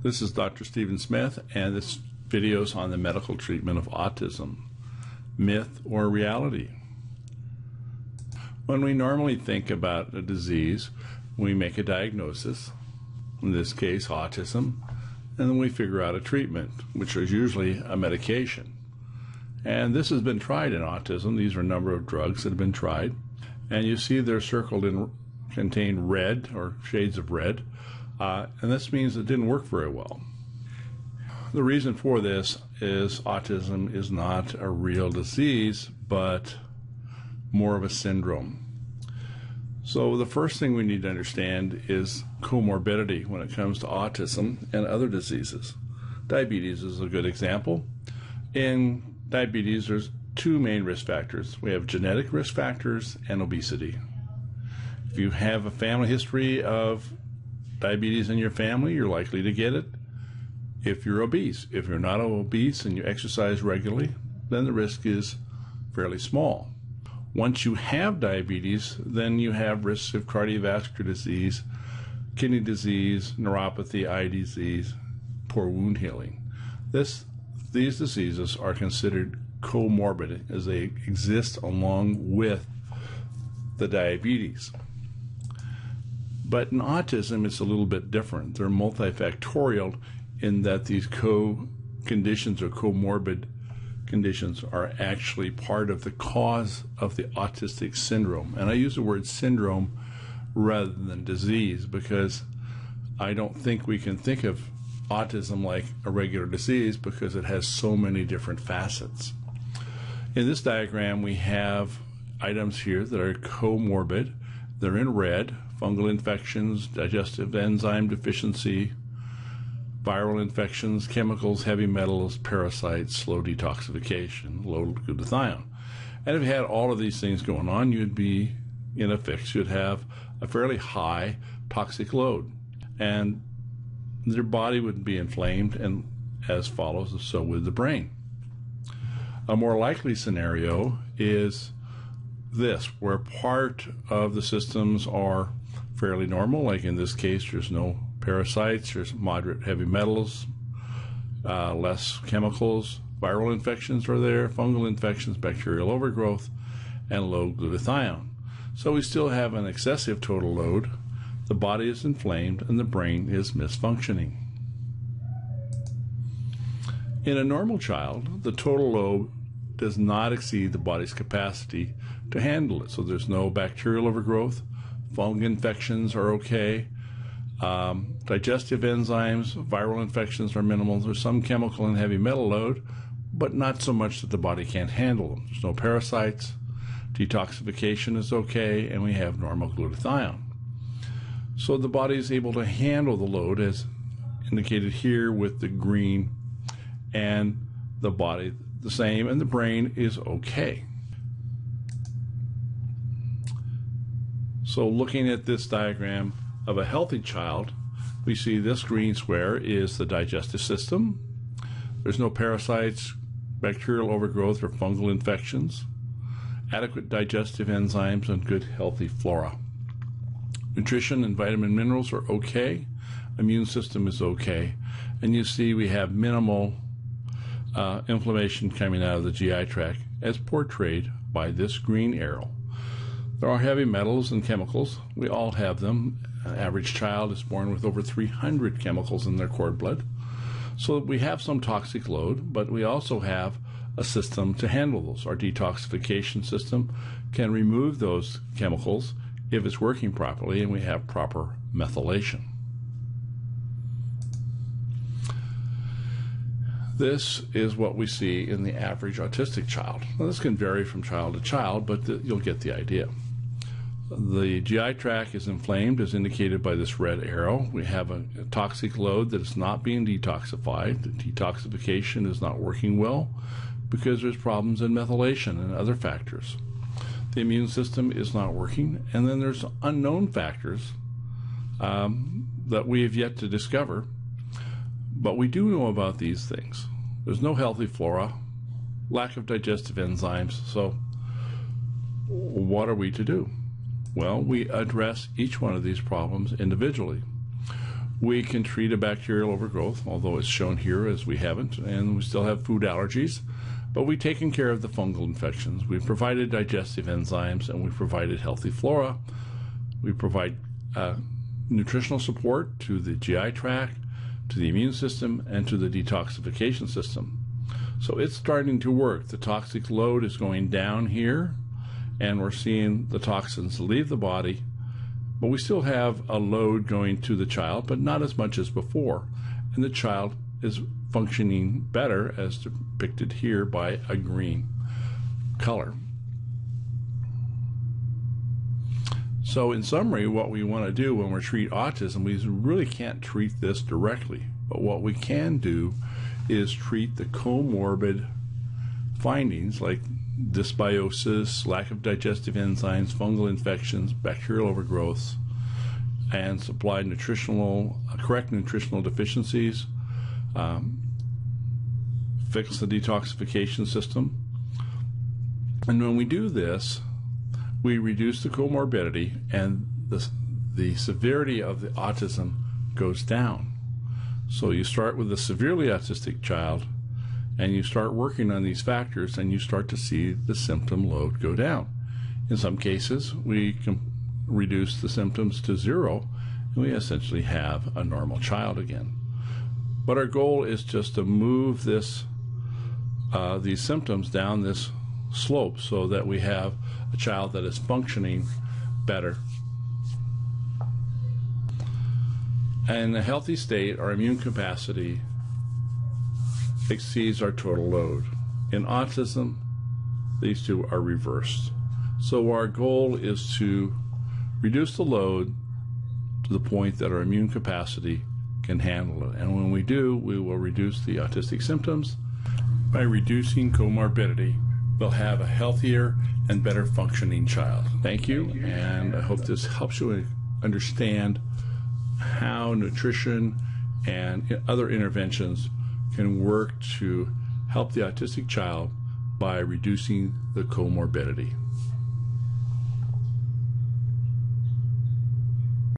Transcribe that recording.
This is Dr. Stephen Smith, and this video is on the medical treatment of autism, myth or reality. When we normally think about a disease, we make a diagnosis, in this case autism, and then we figure out a treatment, which is usually a medication. And this has been tried in autism. These are a number of drugs that have been tried, and you see they're circled in, contain red or shades of red. And this means it didn't work very well. The reason for this is autism is not a real disease, but more of a syndrome. So the first thing we need to understand is comorbidity when it comes to autism and other diseases. Diabetes is a good example. In diabetes, there's two main risk factors. We have genetic risk factors and obesity. If you have a family history of diabetes in your family, you're likely to get it if you're obese. If you're not obese and you exercise regularly, then the risk is fairly small. Once you have diabetes, then you have risks of cardiovascular disease, kidney disease, neuropathy, eye disease, poor wound healing. These diseases are considered comorbid as they exist along with the diabetes. But in autism, it's a little bit different. They're multifactorial in that these co-conditions or comorbid conditions are actually part of the cause of the autistic syndrome. And I use the word syndrome rather than disease because I don't think we can think of autism like a regular disease because it has so many different facets. In this diagram, we have items here that are comorbid. They're in red: fungal infections, digestive enzyme deficiency, viral infections, chemicals, heavy metals, parasites, slow detoxification, low glutathione. And if you had all of these things going on, you'd be in a fix. You'd have a fairly high toxic load, and your body would be inflamed, and as follows, so would the brain. A more likely scenario is this, where part of the systems are fairly normal, like in this case, there's no parasites, there's moderate heavy metals, less chemicals, viral infections are there, fungal infections, bacterial overgrowth, and low glutathione. So we still have an excessive total load, the body is inflamed, and the brain is misfunctioning. In a normal child, the total load does not exceed the body's capacity to handle it. So there's no bacterial overgrowth, fungal infections are okay, digestive enzymes, viral infections are minimal. There's some chemical and heavy metal load, but not so much that the body can't handle them. There's no parasites, detoxification is okay, and we have normal glutathione. So the body is able to handle the load as indicated here with the green, and the body the same, and the brain is okay. So looking at this diagram of a healthy child, we see this green square is the digestive system. There's no parasites, bacterial overgrowth, or fungal infections, adequate digestive enzymes, and good healthy flora. Nutrition and vitamin minerals are okay. Immune system is okay. And you see we have minimal inflammation coming out of the GI tract as portrayed by this green arrow. There are heavy metals and chemicals. We all have them. An average child is born with over 300 chemicals in their cord blood. So we have some toxic load, but we also have a system to handle those. Our detoxification system can remove those chemicals if it's working properly and we have proper methylation. This is what we see in the average autistic child. Now, this can vary from child to child, but you'll get the idea. The GI tract is inflamed, as indicated by this red arrow. We have a toxic load that is not being detoxified. The detoxification is not working well because there's problems in methylation and other factors. The immune system is not working, and then there's unknown factors that we have yet to discover, but we do know about these things. There's no healthy flora, lack of digestive enzymes, so what are we to do? Well, we address each one of these problems individually. We can treat a bacterial overgrowth, although it's shown here as we haven't, and we still have food allergies. But we've taken care of the fungal infections. We've provided digestive enzymes, and we've provided healthy flora. We provide nutritional support to the GI tract, to the immune system, and to the detoxification system. So it's starting to work. The toxic load is going down here, and we're seeing the toxins leave the body. But we still have a load going to the child, but not as much as before. And the child is functioning better, as depicted here by a green color. So in summary, what we want to do when we treat autism, we really can't treat this directly. But what we can do is treat the comorbid findings like dysbiosis, lack of digestive enzymes, fungal infections, bacterial overgrowths, and supply correct nutritional deficiencies, fix the detoxification system. And when we do this, we reduce the comorbidity, and the severity of the autism goes down. So you start with a severely autistic child, and you start working on these factors, and you start to see the symptom load go down. In some cases, we can reduce the symptoms to 0, and we essentially have a normal child again. But our goal is just to move these symptoms down this slope so that we have a child that is functioning better. And in a healthy state, our immune capacity exceeds our total load. In autism, these two are reversed. So our goal is to reduce the load to the point that our immune capacity can handle it. And when we do, we will reduce the autistic symptoms. By reducing comorbidity, we'll have a healthier and better functioning child. Thank you, and I hope this helps you understand how nutrition and other interventions can work to help the autistic child by reducing the comorbidity.